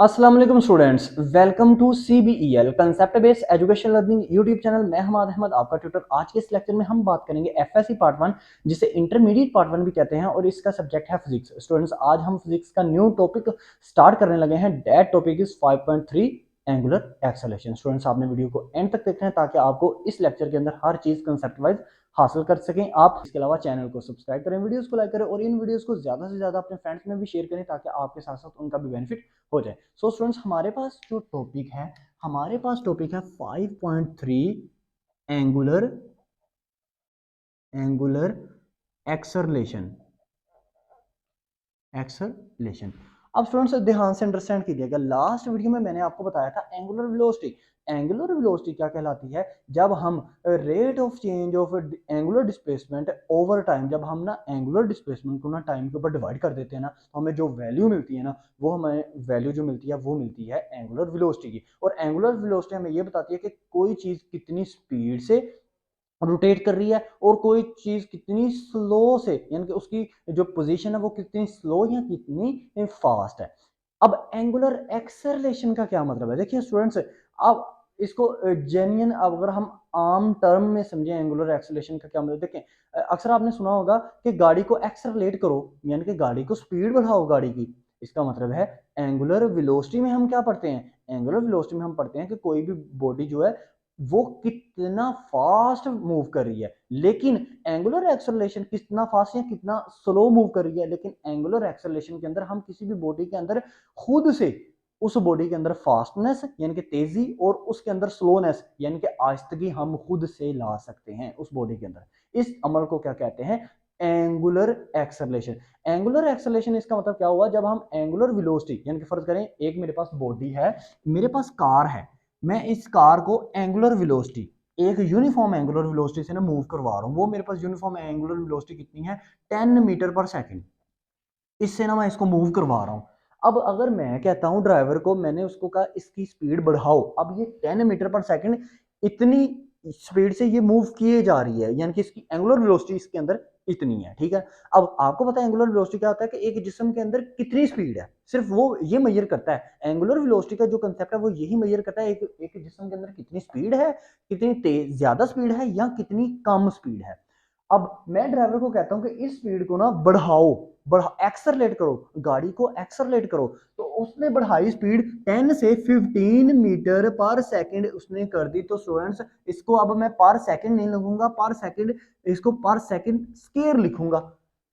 अस्सलाम वालेकुम students, welcome to CBEL concept based education learning YouTube channel. मैं हमाद अहमद आपका ट्यूटर। आज के इस लेक्चर में हम बात करेंगे FSC पार्ट 1 जिसे इंटरमीडिएट पार्ट 1 भी कहते हैं और इसका सब्जेक्ट है फिजिक्स। स्टूडेंट्स, आज हम फिजिक्स का न्यू टॉपिक स्टार्ट करने लगे हैं। That topic is 5.3 angular acceleration. Students, आपने वीडियो को एंड तक देखना है ताकि आपको इस लेक्चर के अंदर हर चीज कंसेप्ट वाइज हासिल कर सकें। आप इसके अलावा चैनल को सब्सक्राइब करें, वीडियोस को लाइक करें और इन वीडियोस को ज्यादा से ज्यादा अपने फ्रेंड्स में भी शेयर करें ताकि आपके साथ साथ उनका भी बेनिफिट हो जाए। सो स्टूडेंट्स, हमारे पास जो टॉपिक है, हमारे पास टॉपिक है 5.3 एंगुलर एंगुलर एक्सरलेशन एक्सरलेशन। अब स्टूडेंट्स ध्यान से अंडरस्टैंड कीजिएगा, लास्ट वीडियो में मैंने आपको बताया था एंगुलर वेलोसिटी। एंगुलर वेलोसिटी क्या कहलाती है? जब हम rate of change of angular displacement over time, जब हम ना एंगुलर डिस्प्लेसमेंट को ना टाइम के ऊपर डिवाइड कर देते हैं ना, तो हमें जो वैल्यू मिलती है ना, वो हमें वैल्यू जो मिलती है वो मिलती है एंगुलर वेलोसिटी की। और एंगुलर वेलोसिटी हमें ये बताती है कि कोई चीज कितनी स्पीड से रोटेट कर रही है और कोई चीज कितनी स्लो से, यानी कि उसकी जो पोजीशन है वो कितनी स्लो या कितनी फास्ट है। अब एंगुलर एक्सेलरेशन का क्या मतलब है? देखिए स्टूडेंट्स, अब इसको जेन्युइन अगर हम आम टर्म में समझें, एंगुलर एक्सेलरेशन का क्या मतलब, देखें अक्सर आपने सुना होगा कि गाड़ी को एक्सेलरेट करो, यानी कि गाड़ी को स्पीड बढ़ाओ गाड़ी की। इसका मतलब है एंगुलर वेलोसिटी में हम क्या पढ़ते हैं? एंगुलर वेलोसिटी में हम पढ़ते हैं कि कोई भी बॉडी जो है वो कितना फास्ट मूव कर रही है। लेकिन एंगुलर एक्सेलरेशन कितना फास्ट या कितना स्लो मूव कर रही है। लेकिन एंगुलर एक्सेलरेशन के अंदर हम किसी भी बॉडी के अंदर खुद से उस बॉडी के अंदर फास्टनेस यानी कि तेजी और उसके अंदर स्लोनेस यानी कि आहिस्तगी हम खुद से ला सकते हैं उस बॉडी के अंदर। इस अमल को क्या कहते हैं? Angular acceleration. एंगुलर एक्सेलरेशन इसका मतलब क्या हुआ? जब हम एंगुलर वेलोसिटी, यानी कि फर्ज करें एक मेरे पास बॉडी है, मेरे पास कार है, मैं इस कार को एंगुलर वेलोसिटी, एक यूनिफॉर्म एंगुलर वेलोसिटी से ना मूव करवा रहा हूँ। वो मेरे पास यूनिफॉर्म एंगुलर वेलोसिटी कितनी है? 10 मीटर पर सेकंड। इससे ना मैं इसको मूव करवा रहा हूँ। अब अगर मैं कहता हूँ ड्राइवर को, मैंने उसको कहा इसकी स्पीड बढ़ाओ, अब ये 10 मीटर पर सेकंड इतनी स्पीड से ये मूव किए जा रही है, यानी कि इसकी एंगुलर वेलोसिटी इसके अंदर इतनी है। ठीक है, अब आपको पता है एंगुलर वेलोसिटी क्या होता है कि एक जिस्म के अंदर कितनी स्पीड है, सिर्फ वो ये मेजर करता है। एंगुलर वेलोसिटी का जो कंसेप्ट है वो यही मेजर करता है, एक जिस्म के अंदर कितनी स्पीड है, कितनी तेज ज्यादा स्पीड है या कितनी कम स्पीड है। अब मैं ड्राइवर को कहता हूं कि इस स्पीड को ना बढ़ाओ, एक्सरलेट करो, गाड़ी को एक्सरलेट करो। तो उसने बढ़ाई स्पीड 10 से 15 मीटर पर सेकंड उसने कर दी। तो स्टूडेंट्स, इसको अब मैं पर सेकंड नहीं लिखूंगा, पर सेकंड, इसको पर सेकंड स्केयर लिखूंगा।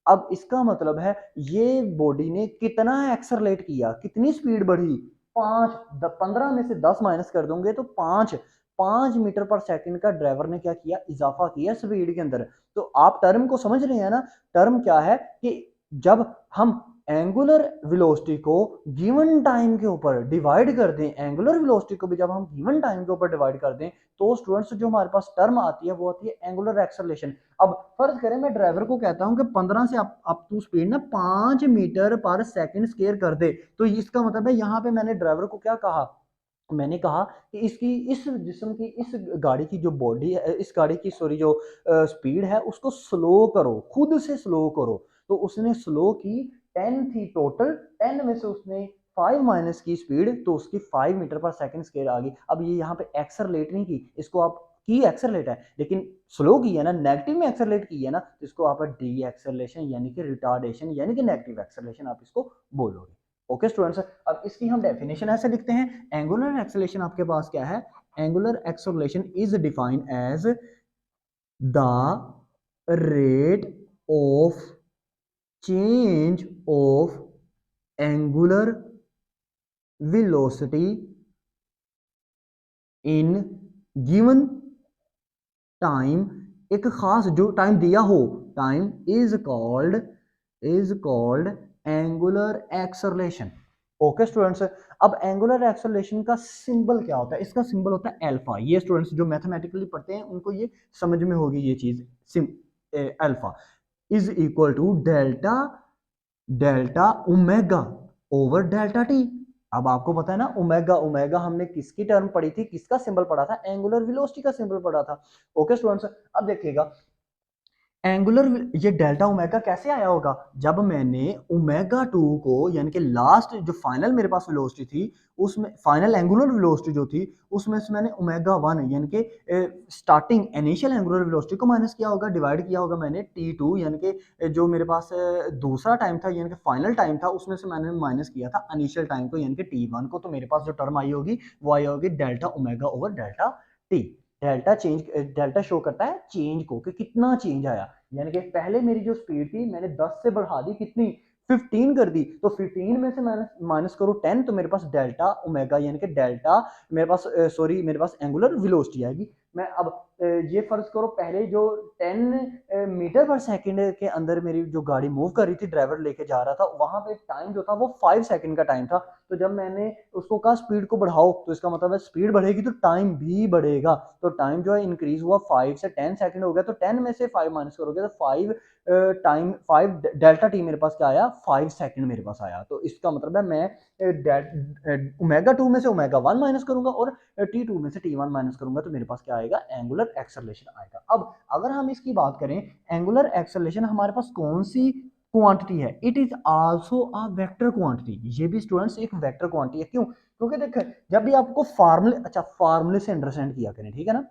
अब इसका मतलब है ये बॉडी ने कितना एक्सरलेट किया, कितनी स्पीड बढ़ी? 15 में से 10 माइनस कर दोगे तो 5 मीटर पर सेकंड का ड्राइवर ने क्या किया? इजाफा किया स्पीड के अंदर। तो आप टर्म को समझ रहे हैं ना? टर्म क्या है कि जब हम एंगुलर वेलोसिटी को गिवन टाइम के ऊपर डिवाइड कर दें, एंगुलर वेलोसिटी को भी जब हम गिवन टाइम के ऊपर डिवाइड कर दें, तो स्टूडेंट्स जो हमारे पास टर्म आती है वो आती है एंगुलर एक्सेलरेशन। अब फर्ज करें मैं ड्राइवर को कहता हूं कि 15 से अप टू स्पीड ना 5 मीटर पर सेकंड स्केयर कर दे। तो इसका मतलब है यहाँ पे मैंने ड्राइवर को क्या कहा? मैंने कहा कि इसकी, इस जिस्म की, इस गाड़ी की जो बॉडी है, इस गाड़ी की सॉरी जो स्पीड है उसको स्लो करो, खुद से स्लो करो। तो उसने स्लो की, 10 थी टोटल, 10 में से उसने 5 माइनस की स्पीड, तो उसकी 5 मीटर पर सेकंड स्केल आ गई। अब ये यहाँ पे एक्सरलेट नहीं की, इसको आप की एक्सरलेट है लेकिन स्लो की है ना, नेगेटिव में एक्सरलेट की है ना, तो इसको आप डी एक्सरलेशन यानी कि रिटार्डेशन यानी कि नेगेटिव एक्सरलेशन आप इसको बोलोगे। ओके स्टूडेंट्स, अब इसकी हम डेफिनेशन ऐसे लिखते हैं। एंगुलर एक्सेलरेशन आपके पास क्या है? Angular acceleration is defined as the rate of change of angular velocity in given time. एक खास जो टाइम दिया हो, time is called angular acceleration. Okay students, अब एंगुलर एक्सेलरेशन का सिंबल क्या होता है? इसका सिंबल होता है अल्फा। ये स्टूडेंट्स जो मैथमेटिकली पढ़ते हैं उनको ये समझ में होगी ये चीज। Alpha is equal to delta, delta omega over delta T. अब आपको पता है ना, ओमेगा, ओमेगा हमने किसकी टर्म पढ़ी थी, किसका सिंबल पढ़ा था? एंगुलर वेलोसिटी का सिंबल पढ़ा था। ओके स्टूडेंट्स, अब देखिएगा एंगुलर ये डेल्टा ओमेगा कैसे आया होगा, जब मैंने ओमेगा 2 को यानी कि लास्ट जो फाइनल मेरे पास वेलोसिटी थी, उसमें फाइनल एंगुलर वेलोसिटी जो थी उसमें से मैंने ओमेगा 1 यानी कि स्टार्टिंग इनिशियल एंगुलर वेलोसिटी को माइनस किया होगा, डिवाइड किया होगा मैंने T2 यानी कि जो मेरे पास दूसरा टाइम था यानी कि फाइनल टाइम था, उसमें से मैंने माइनस किया था इनिशियल टाइम को यानी कि T1 को, तो मेरे पास जो टर्म आई होगी वो आई होगी delta omega over delta T. Delta change, delta show करता है चेंज को कि कितना चेंज आया, यानी कि पहले मेरी जो स्पीड थी मैंने 10 से बढ़ा दी कितनी, 15 कर दी, तो 15 में से माइनस माइनस करो 10, तो मेरे पास डेल्टा ओमेगा यानी कि डेल्टा मेरे पास सॉरी मेरे पास एंगुलर वेलोसिटी आएगी। मैं अब ये फर्ज करो पहले जो 10 मीटर पर सेकंड के अंदर मेरी जो गाड़ी मूव कर रही थी, ड्राइवर लेके जा रहा था, वहां पे टाइम जो था वो 5 सेकंड का टाइम था। तो जब मैंने उसको कहा स्पीड को बढ़ाओ, तो इसका मतलब है स्पीड बढ़ेगी तो टाइम भी बढ़ेगा, तो टाइम जो है इंक्रीज हुआ 5 से 10 सेकंड हो गया, तो 10 में से 5 माइनस करोगे तो 5 टाइम 5 डेल्टा टी मेरे पास क्या आया, 5 सेकंड मेरे पास आया। तो इसका मतलब है मैं ओमेगा 2 में से ओमेगा 1 माइनस करूंगा और T2 में से T1 माइनस करूंगा, तो मेरे पास क्या आएगा, एंगुलर एक्सेलरेशन आएगा। अब अगर हम इसकी बात करें, एंगुलर एक्सेलरेशन हमारे पास कौन सी क्वांटिटी है, it is also a vector quantity, ये भी स्टूडेंट्स एक वेक्टर क्वांटिटी है। क्यों, क्योंकि देख जब भी आपको फार्मूले, अच्छा फार्मूले से अंडरस्टैंड किया करें, ठीक है ना,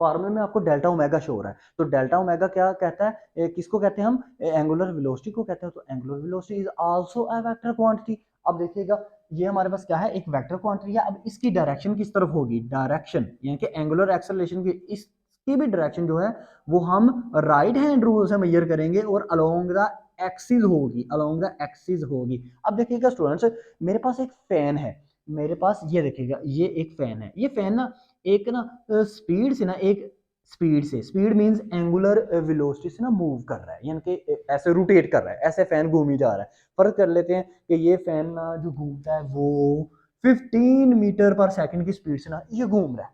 फार्मूले में आपको डेल्टा ओमेगा शो हो रहा है, तो डेल्टा ओमेगा क्या कहता है, किसको कहते हैं हम, एंगुलर वेलोसिटी को कहते हैं, तो angular velocity is also a vector quantity. अब देखिएगा ये हमारे पास क्या है, एक वेक्टर क्वांटिटी है। अब इसकी डायरेक्शन किस तरफ होगी, डायरेक्शन यानी कि एंगुलर एक्सेलरेशन की इसकी भी डायरेक्शन जो है वो हम राइट हैंड रूल से मेजर करेंगे और अलोंग द एक्सिस होगी, अलोंग द एक्सिस होगी। अब देखिएगा स्टूडेंट्स, मेरे पास एक फैन है, मेरे पास ये देखिएगा ये एक फैन है, ये फैन ना एक ना स्पीड से ना, एक स्पीड से, स्पीड मींस एंगुलर वेलोसिटी से ना मूव कर रहा है, यानी कि ऐसे रोटेट कर रहा है, ऐसे फैन घूम ही जा रहा है। फर्क कर लेते हैं कि ये फैन ना जो घूमता है वो 15 मीटर पर सेकंड की स्पीड से ना ये घूम रहा है,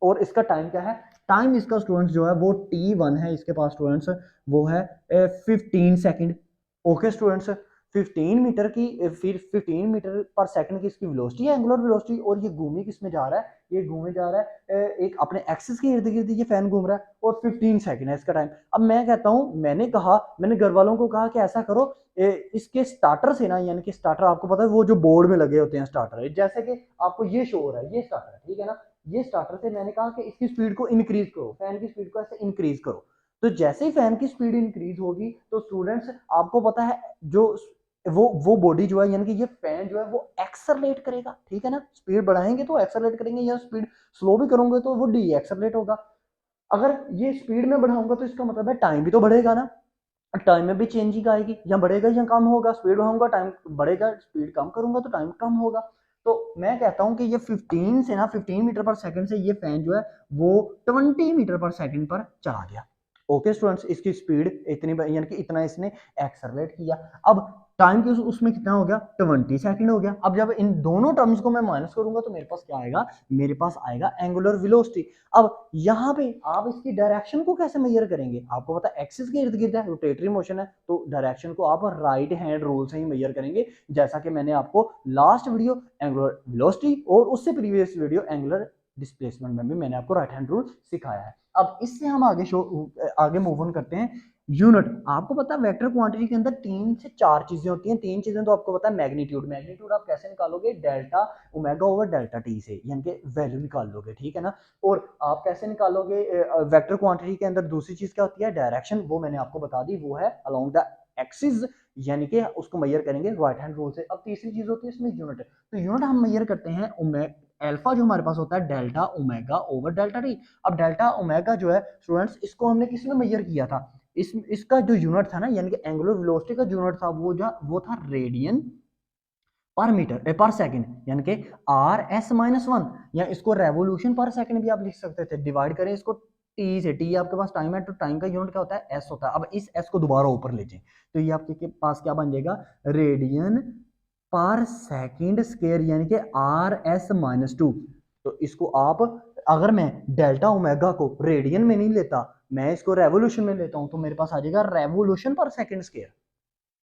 और इसका टाइम क्या है, टाइम इसका स्टूडेंट्स जो है वो T1 है, इसके पास स्टूडेंट्स वो है 15 सेकंड। ओके स्टूडेंट्स, 15 मीटर की फिर 15 मीटर पर सेकंड की इसकी वेलोसिटी है, एंगुलर वेलोसिटी, और ये घूमी किस में जा रहा है, ये घूमे जा रहा है एक अपने एक्सिस के इर्द गिर्द ये फैन घूम रहा है, और 15 सेकंड है इसका टाइम। अब मैं कहता हूं, मैंने कहा, मैंने घर वालों को कहा कि ऐसा करो, इसके स्टार्टर से ना, यानी कि स्टार्टर आपको पता है वो जो बोर्ड में लगे होते हैं स्टार्टर, जैसे कि आपको ये शो हो रहा है, ये स्टार्टर है, ठीक है ना, ये स्टार्टर से मैंने कहा कि इसकी स्पीड को इंक्रीज करो, फैन की स्पीड को ऐसे इंक्रीज करो। तो जैसे ही फैन की स्पीड इंक्रीज होगी तो स्टूडेंट्स आपको पता है जो वो बॉडी जो है, यानी कि ये फैन जो है वो एक्सेलरेट करेगा, ठीक है ना, स्पीड बढ़ाएंगे तो एक्सेलरेट करेंगे, या स्पीड स्लो भी करोगे तो वो डी एक्सेलरेट होगा। अगर ये स्पीड में बढ़ाऊंगा तो इसका मतलब है टाइम भी तो बढ़ेगा ना, टाइम में भी चेंजिंग आएगी, या बढ़ेगा या कम होगा, स्पीड बढ़ाऊंगा टाइम बढ़ेगा, स्पीड कम करूंगा तो टाइम कम होगा। तो मैं कहता हूं कि ये 15 से ना 15 मीटर पर सेकंड से ये फैन जो है वो 20 मीटर पर सेकंड पर चला गया। ओके स्टूडेंट्स, इसकी स्पीड इतनी यानी कि इतना इसने एक्सेलरेट किया। अब टाइम की उसमें कितना हो गया, 20 सेकंड हो गया। अब जब इन दोनों टर्म्स को मैं माइनस करूंगा तो मेरे पास क्या आएगा, मेरे पास आएगा एंगुलर वेलोसिटी। अब यहाँ पे आप इसकी डायरेक्शन को कैसे मेजर करेंगे, आपको पता है एक्सिस के इर्द गिर्द है, रोटेटरी मोशन है, तो डायरेक्शन को आप राइट हैंड रूल से ही मेजर करेंगे, जैसा कि मैंने आपको लास्ट वीडियो एंगुलर वेलोसिटी और उससे प्रीवियस वीडियो एंगुलर डिस्प्लेसमेंट में भी मैंने आपको राइट हैंड रूल सिखाया है। अब इससे हम आगे मूव ऑन करते हैं। यूनिट, आपको पता है वेक्टर क्वांटिटी के अंदर 3 से 4 चीजें होती हैं, 3 चीजें तो आपको पता है, मैग्नीट्यूड, मैग्नीट्यूड आप कैसे निकालोगे, delta omega over delta T से, यानी कि वैल्यू निकाल लोगे, ठीक है ना। और आप कैसे निकालोगे वेक्टर क्वांटिटी के अंदर, दूसरी चीज क्या होती है, डायरेक्शन, वो मैंने आपको बता दी, वो है अलोंग द एक्सिस, यानी कि उसको मेजर करेंगे राइट हैंड रूल से। अब तीसरी चीज होती है इसमें यूनिट, तो यूनिट हम मेजर करते हैं अल्फा जो हमारे पास होता है delta omega over delta T. अब डेल्टा ओमेगा जो है स्टूडेंट्स, इसको हमने किस में मेजर किया था, इसका जो यूनिट था ना, यानी कि एंगुलर वेलोसिटी का यूनिट था वो था रेडियन पर मीटर पर सेकंड, यानी कि RS-1, या इसको रेवोल्यूशन पर सेकंड भी आप लिख सकते थे। डिवाइड करें इसको टी से, टी आपके पास टाइम है तो टाइम का यूनिट क्या होता है, एस होता है। अब इस एस को दोबारा ऊपर ले जाएं तो ये आपके पास क्या बन जाएगा, रेडियन पर सेकंड स्क्वायर, यानी कि RS-2। तो इसको आप, अगर मैं डेल्टा ओमेगा को रेडियन में नहीं लेता, मैं इसको रेवोल्यूशन में लेता हूं, तो मेरे पास आ जाएगा रेवोल्यूशन पर सेकंड स्क्वायर।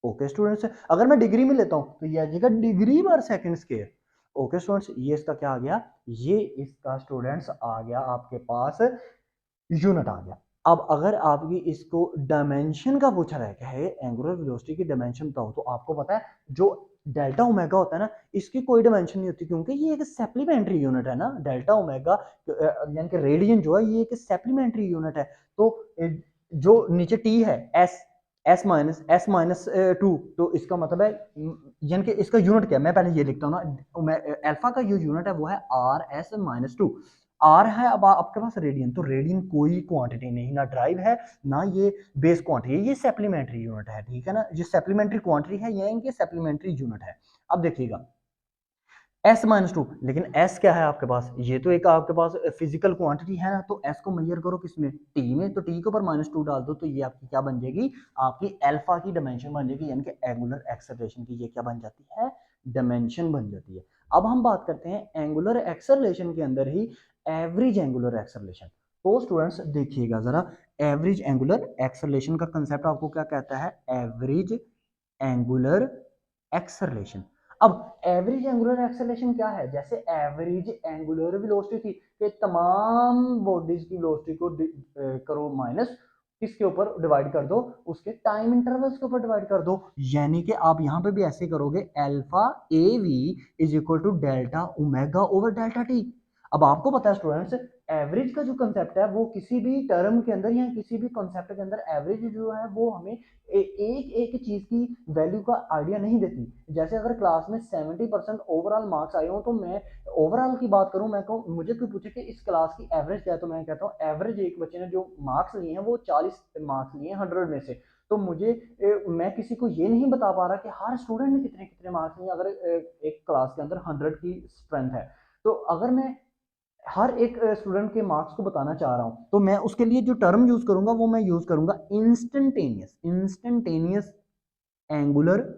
ओके स्टूडेंट्स, अगर मैं डिग्री में लेता हूं तो ये आ जाएगा डिग्री पर सेकंड स्क्वायर। ओके स्टूडेंट्स, ये इसका क्या आ गया, ये इसका स्टूडेंट्स आ गया आपके पास यूनिट आ गया। अब अगर आपकी इसको डायमेंशन का पूछा रहा है कि है एंगुलर वेलोसिटी की डायमेंशन बताओ, तो आपको पता है जो डेल्टा ओमेगा होता है ना, इसकी कोई डायमेंशन नहीं होती, क्योंकि ये एक सप्लीमेंट्री यूनिट है ना। डेल्टा ओमेगा यानी कि रेडियन जो है ये एक सप्लीमेंट्री यूनिट है। तो जो नीचे टी है एस माइनस 2, तो इसका मतलब है यानी कि इसका यूनिट क्या है, मैं पहले ये लिखता हूँ ना, मैं अल्फा का जो यूनिट है वो है RS-2। आर है अब आपके पास रेडियन, तो रेडियन कोई क्वांटिटी नहीं, ना ड्राइव है ना ये बेस क्वांटिटी है, ये सप्लीमेंट्री यूनिट है, ठीक है ना। ये सप्लीमेंट्री क्वांटिटी है, ये इनके सप्लीमेंट्री यूनिट है। अब देखिएगा S-2, लेकिन S क्या है आपके पास, ये तो एक आपके पास फिजिकल क्वांटिटी है ना, तो S को मेजर करो किसमें, T में, तो T के ऊपर -2 डाल दो, तो ये आपकी क्या बन जाएगी, आपकी अल्फा की डायमेंशन बन जाएगी, यानी कि एंगुलर एक्सेलरेशन की ये क्या बन जाती है, डायमेंशन बन जाती है। अब हम बात करते हैं एंगुलर एक्सेलरेशन के अंदर ही एवरेज एंगुलर एक्सेलरेशन। तो स्टूडेंट्स देखिएगा जरा, एवरेज एंगुलर एक्सेलरेशन का कंसेप्ट आपको क्या कहता है, एवरेज एंगुलर एक्सेलरेशन। अब एवरेज एंगुलर एक्सेलरेशन क्या है, जैसे एवरेज एंगुलर वेलोसिटी थी कि तमाम बॉडीज की वेलोसिटी को करो माइनस, किसके ऊपर डिवाइड कर दो, उसके टाइम इंटरवल्स के ऊपर डिवाइड कर दो, यानी कि आप यहां पे भी ऐसे करोगे, alpha A V is equal to delta omega over delta T. अब आपको पता है स्टूडेंट्स, एवरेज का जो कंसेप्ट है वो किसी भी टर्म के अंदर या किसी भी कॉन्सेप्ट के अंदर एवरेज जो है वो हमें एक एक चीज की वैल्यू का आइडिया नहीं देती। जैसे अगर क्लास में 70% ओवरऑल मार्क्स आए हो, तो मैं ओवरऑल की बात करूं, मैं कहूँ मुझे कोई पूछे कि इस क्लास की एवरेज क्या है, तो मैं कहता हूँ एवरेज एक बच्चे ने जो मार्क्स लिए हैं वो 40 मार्क्स लिए हैं 100 में से। तो मुझे मैं किसी को ये नहीं बता पा रहा कि हर स्टूडेंट ने कितने कितने मार्क्स लिए, अगर एक क्लास के अंदर 100 की स्ट्रेंथ है, तो अगर मैं हर एक स्टूडेंट के मार्क्स को बताना चाह रहा हूं, तो मैं उसके लिए जो टर्म यूज करूंगा वो मैं यूज करूंगा instantaneous, instantaneous angular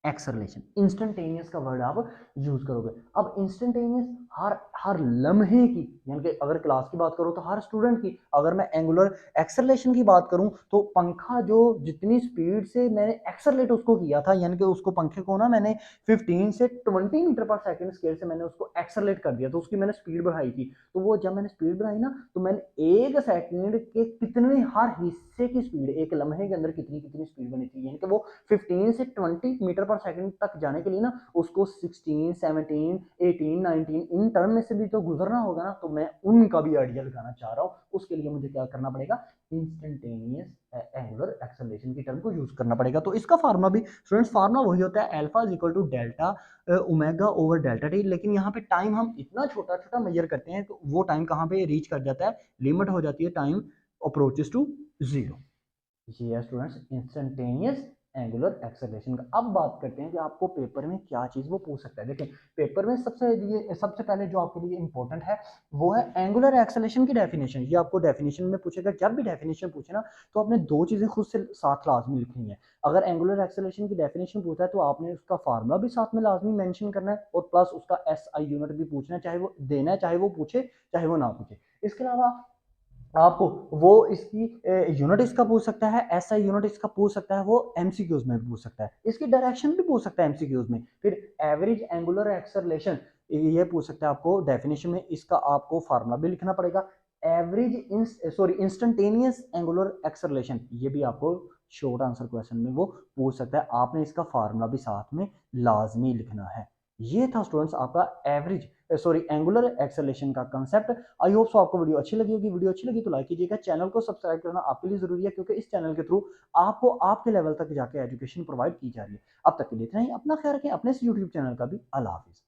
acceleration. Instantaneous का वर्ड आप यूज करोगे। अब इंस्टेंटेनियस हर हर लम्हे की, यानी कि अगर क्लास की बात करूं तो हर स्टूडेंट की, अगर मैं एंगुलर एक्सेलरेशन की बात करूं तो पंखा जो जितनी स्पीड से मैंने एक्सेलरेट उसको किया था, यानी कि उसको पंखे को ना मैंने 15 से 20 मीटर पर सेकंड स्केल से मैंने उसको एक्सेलरेट कर दिया, तो उसकी मैंने स्पीड बढ़ाई थी। तो वो जब मैंने स्पीड बढ़ाई ना, तो मैंने एक सेकंड के कितने हर हिस्से की स्पीड, एक लम्हे के अंदर कितनी कितनी स्पीड बनी थी, यानी कि वो 15 से 20 मीटर पर सेकंड तक जाने के लिए ना उसको 16, 17, 18, 19 इन टर्म में से भी तो गुजरना होगा ना, तो मैं उनका भी आइडिया लगाना चाह रहा हूँ। उसके लिए मुझे क्या करना पड़ेगा, इंस्टेंटेनियस एंगुलर एक्सेलरेशन की टर्म को यूज करना पड़ेगा। तो इसका फार्मूला भी स्टूडेंट्स, फार्मूला वही होता है, alpha is equal to delta omega over delta T, लेकिन यहाँ पे टाइम हम इतना छोटा छोटा मेजर करते हैं, तो वो टाइम कहाँ पे रीच कर जाता है, लिमिट हो जाती है, टाइम अप्रोचेस टू जीरो। ये है स्टूडेंट्स इंस्टेंटेनियस एंगुलर एक्सेलरेशन का। अब बात करते हैं कि आपको पेपर में क्या चीज वो पूछ सकता है। देखिए पेपर में सबसे पहले जो आपके लिए इंपॉर्टेंट है वो है एंगुलर एक्सेलरेशन की डेफिनेशन। ये आपको डेफिनेशन में पूछेगा, जब भी डेफिनेशन पूछे ना, तो आपने दो चीजें खुद से साथ लाजमी लिखनी है। अगर एंगुलर एक्सेलरेशन की डेफिनेशन पूछा है तो आपने उसका फार्मूला भी साथ में लाजमी मेंशन करना है, और प्लस उसका SI यूनिट भी पूछना है, चाहे वो देना है, चाहे वो पूछे चाहे वो ना पूछे। इसके अलावा आपको वो इसकी यूनिट इसका पूछ सकता है, SI यूनिट इसका पूछ सकता है, वो एमसीक्यूज में भी पूछ सकता है, इसकी डायरेक्शन भी पूछ सकता है एमसीक्यूज में। फिर एवरेज एंगुलर एक्सेलरेशन ये पूछ सकता है आपको डेफिनेशन में, इसका आपको फार्मूला भी लिखना पड़ेगा। इंस्टेंटेनियस एंगुलर एक्सेलरेशन ये भी आपको शॉर्ट आंसर क्वेश्चन में वो पूछ सकता है, आपने इसका फार्मूला भी साथ में लाजमी लिखना है। ये था स्टूडेंट्स आपका एंगुलर एक्सेलरेशन का कंसेप्ट। आई होप सो आपको वीडियो अच्छी लगी होगी। वीडियो अच्छी लगी तो लाइक कीजिएगा, चैनल को सब्सक्राइब करना आपके लिए जरूरी है, क्योंकि इस चैनल के थ्रू आपको आपके लेवल तक जाके एजुकेशन प्रोवाइड की जा रही है। अब तक के लिए इतना ही, अपना ख्याल रखें, अपने इस यूट्यूब चैनल का भी। अल्लाह हाफिज।